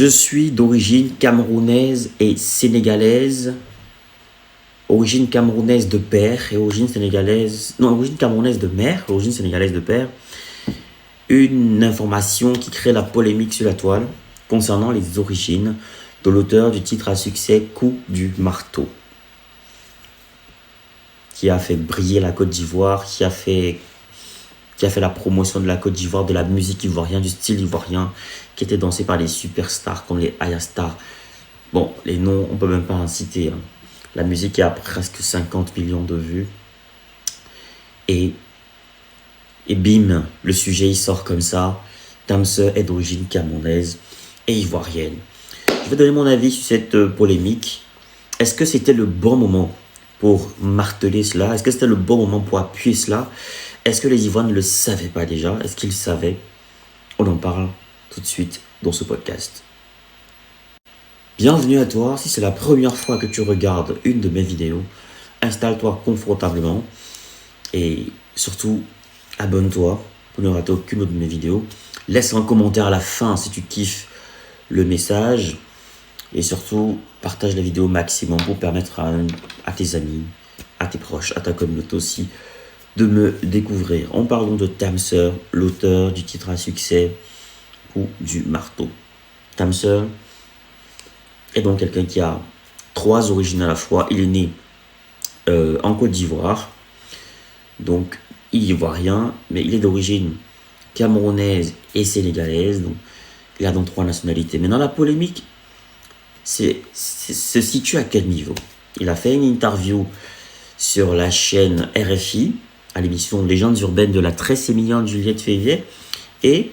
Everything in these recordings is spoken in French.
Je suis d'origine camerounaise et sénégalaise. Origine camerounaise de père et origine sénégalaise... Non, origine camerounaise de mère, origine sénégalaise de père. Une information qui crée la polémique sur la toile concernant les origines de l'auteur du titre à succès Coup du marteau, qui a fait briller la Côte d'Ivoire, qui a fait la promotion de la Côte d'Ivoire, de la musique ivoirienne, du style ivoirien, qui était dansé par les superstars comme les Ayastar. Bon, les noms, on peut même pas en citer. La musique a presque 50 millions de vues. Et bim, le sujet il sort comme ça. Tamseur est d'origine camerounaise et ivoirienne. Je vais donner mon avis sur cette polémique. Est-ce que c'était le bon moment pour marteler cela? Est-ce que c'était le bon moment pour appuyer cela? Est-ce que les Ivoiriens ne le savaient pas déjà? Est-ce qu'ils savaient? On en parle tout de suite dans ce podcast. Bienvenue à toi. Si c'est la première fois que tu regardes une de mes vidéos, installe-toi confortablement et surtout abonne-toi pour ne rater aucune autre de mes vidéos. Laisse un commentaire à la fin si tu kiffes le message et surtout partage la vidéo au maximum pour permettre à tes amis, à tes proches, à ta communauté aussi de me découvrir. En parlant de Tamseur, l'auteur du titre à succès Coup du marteau. Tamseur est donc quelqu'un qui a 3 origines à la fois. Il est né en Côte d'Ivoire, donc il est ivoirien, mais il est d'origine camerounaise et sénégalaise, donc il a donc 3 nationalités. Maintenant, la polémique se situe à quel niveau? Il a fait une interview sur la chaîne RFI, à l'émission Légendes urbaines de la très sémillante Juliette Févier, et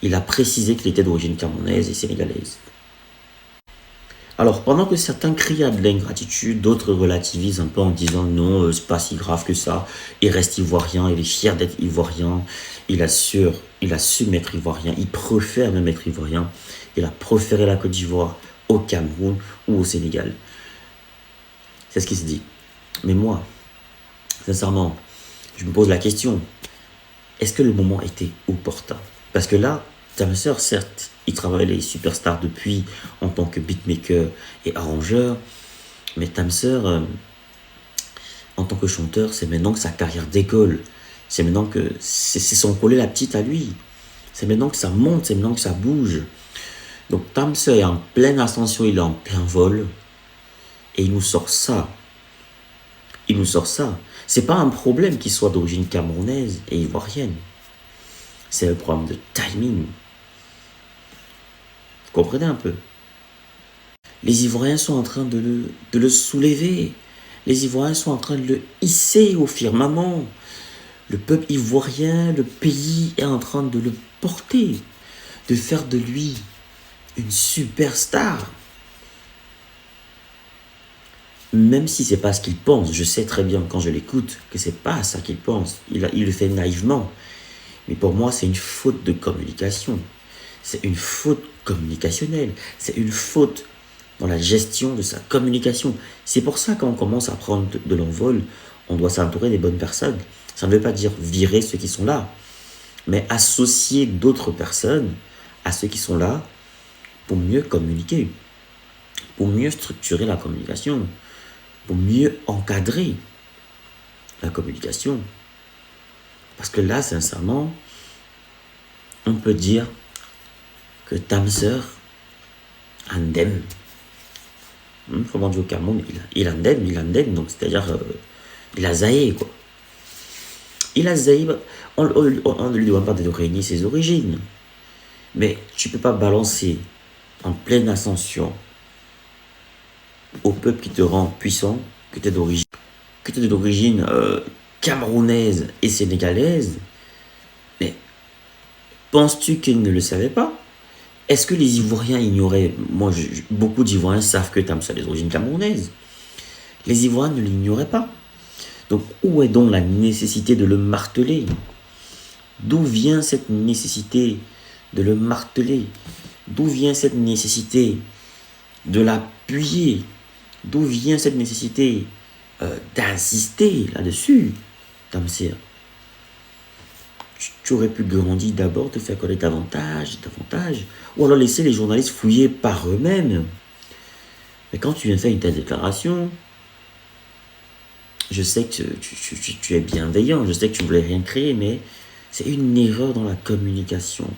il a précisé qu'il était d'origine camerounaise et sénégalaise. Alors, pendant que certains crient à de l'ingratitude, d'autres relativisent un peu en disant non, c'est pas si grave que ça, il reste ivoirien, il est fier d'être ivoirien, il assure, il assume être ivoirien, il préfère même être ivoirien, il a préféré la Côte d'Ivoire au Cameroun ou au Sénégal. C'est ce qui se dit. Mais moi, sincèrement, je me pose la question, est-ce que le moment était opportun? Parce que là, Tamseur, certes, il travaille les superstars depuis en tant que beatmaker et arrangeur, mais Tamseur, en tant que chanteur, c'est maintenant que sa carrière décolle. C'est maintenant que c'est son collet la petite à lui. C'est maintenant que ça monte, c'est maintenant que ça bouge. Donc Tamseur est en pleine ascension, il est en plein vol, et il nous sort ça. Il nous sort ça. C'est pas un problème qu'il soit d'origine camerounaise et ivoirienne. C'est un problème de timing. Vous comprenez un peu? Les Ivoiriens sont en train de le soulever. Les Ivoiriens sont en train de le hisser au firmament. Le peuple ivoirien, le pays est en train de le porter, de faire de lui une superstar. Même si c'est pas ce qu'il pense, je sais très bien quand je l'écoute que c'est pas ça qu'il pense. Il le fait naïvement. Mais pour moi, c'est une faute de communication. C'est une faute communicationnelle. C'est une faute dans la gestion de sa communication. C'est pour ça qu'on commence à prendre de l'envol, on doit s'entourer des bonnes personnes. Ça ne veut pas dire virer ceux qui sont là, mais associer d'autres personnes à ceux qui sont là pour mieux communiquer, pour mieux structurer la communication, pour mieux encadrer la communication. Parce que là, sincèrement, on peut dire que Tamseur indemne. Comment dire au Cameroun, il indemne, donc c'est-à-dire il a zaï, quoi. Il a zaï, on ne lui demande pas de réunir ses origines. Mais tu ne peux pas balancer en pleine ascension au peuple qui te rend puissant, que tu es d'origine camerounaise et sénégalaise. Mais penses-tu qu'il ne le savait pas? Est-ce que les Ivoiriens ignoraient? Moi, beaucoup d'Ivoiriens savent que Tamseur a des origines camerounaises. Les Ivoiriens ne l'ignoraient pas. Donc, où est donc la nécessité de le marteler? D'où vient cette nécessité de le marteler? D'où vient cette nécessité de l'appuyer? D'où vient cette nécessité d'insister là-dessus, Tamseur? tu aurais pu grandir d'abord, te faire connaître davantage, ou alors laisser les journalistes fouiller par eux-mêmes. Mais quand tu viens faire une telle déclaration, je sais que tu es bienveillant, je sais que tu ne voulais rien créer, mais c'est une erreur dans la communication.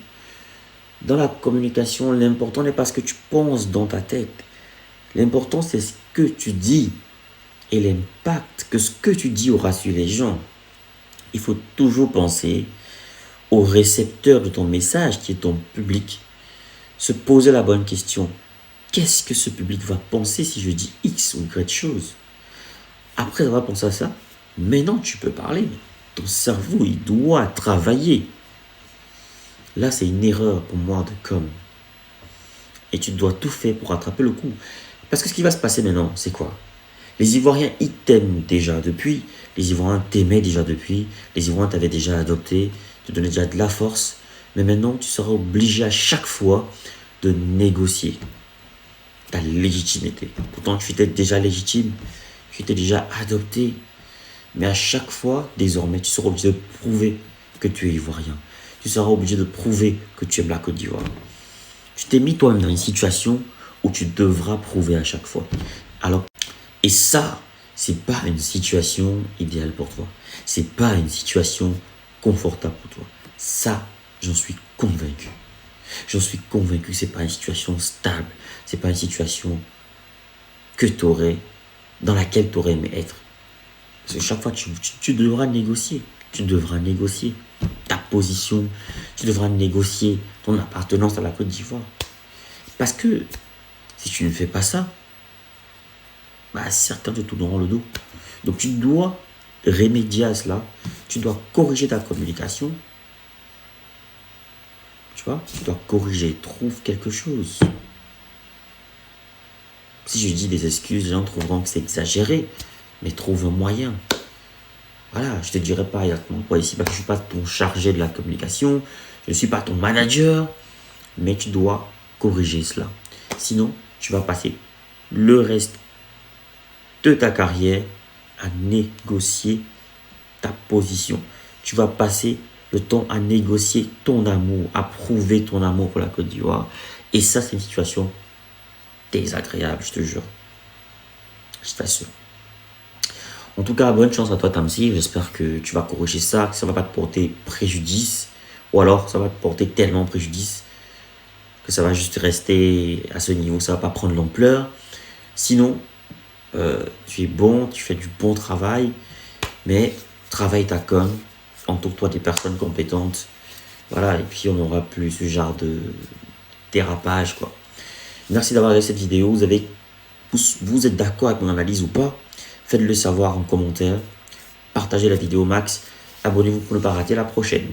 Dans la communication, l'important n'est pas ce que tu penses dans ta tête. L'important, c'est ce que tu dis et l'impact que ce que tu dis aura sur les gens. Il faut toujours penser au récepteur de ton message, qui est ton public. Se poser la bonne question. Qu'est-ce que ce public va penser si je dis X ou Y chose? Après avoir pensé à ça, maintenant tu peux parler. Ton cerveau, il doit travailler. Là, c'est une erreur pour moi de com. Et tu dois tout faire pour rattraper le coup. Parce que ce qui va se passer maintenant, c'est quoi? Les Ivoiriens, ils t'aiment déjà depuis. Les Ivoiriens t'aimaient déjà depuis. Les Ivoiriens t'avaient déjà adopté, te donnaient déjà de la force. Mais maintenant, tu seras obligé à chaque fois de négocier ta légitimité. Pourtant, tu étais déjà légitime. Tu étais déjà adopté. Mais à chaque fois, désormais, tu seras obligé de prouver que tu es Ivoirien. Tu seras obligé de prouver que tu aimes la Côte d'Ivoire. Tu t'es mis toi-même dans une situation où tu devras prouver à chaque fois. Alors, et ça, c'est pas une situation idéale pour toi. C'est pas une situation confortable pour toi. Ça, j'en suis convaincu. J'en suis convaincu que c'est pas une situation stable. C'est pas une situation que dans laquelle tu aurais aimé être. Parce que chaque fois, tu devras négocier. Tu devras négocier ta position. Tu devras négocier ton appartenance à la Côte d'Ivoire. Parce que si tu ne fais pas ça, certains te tourneront le dos. Donc tu dois remédier à cela. Tu dois corriger ta communication. Tu vois, tu dois corriger. Trouve quelque chose. Si je dis des excuses, les gens trouveront que c'est exagéré. Mais trouve un moyen. Voilà, je ne te dirai pas exactement quoi ici, parce que je ne suis pas ton chargé de la communication, je ne suis pas ton manager, mais tu dois corriger cela. Sinon, tu vas passer le reste de ta carrière à négocier ta position. Tu vas passer le temps à négocier ton amour, à prouver ton amour pour la Côte d'Ivoire. Et ça, c'est une situation désagréable, je te jure. Je t'assure. En tout cas, bonne chance à toi, Tamsir. J'espère que tu vas corriger ça, que ça ne va pas te porter préjudice. Ou alors, ça va te porter tellement préjudice que ça va juste rester à ce niveau. Ça ne va pas prendre l'ampleur. Sinon, tu es bon, tu fais du bon travail. Mais travaille ta com. Entoure-toi des personnes compétentes. Voilà, et puis on n'aura plus ce genre de dérapage, quoi. Merci d'avoir regardé cette vidéo. Vous êtes d'accord avec mon analyse ou pas? Faites-le savoir en commentaire. Partagez la vidéo max. Abonnez-vous pour ne pas rater la prochaine.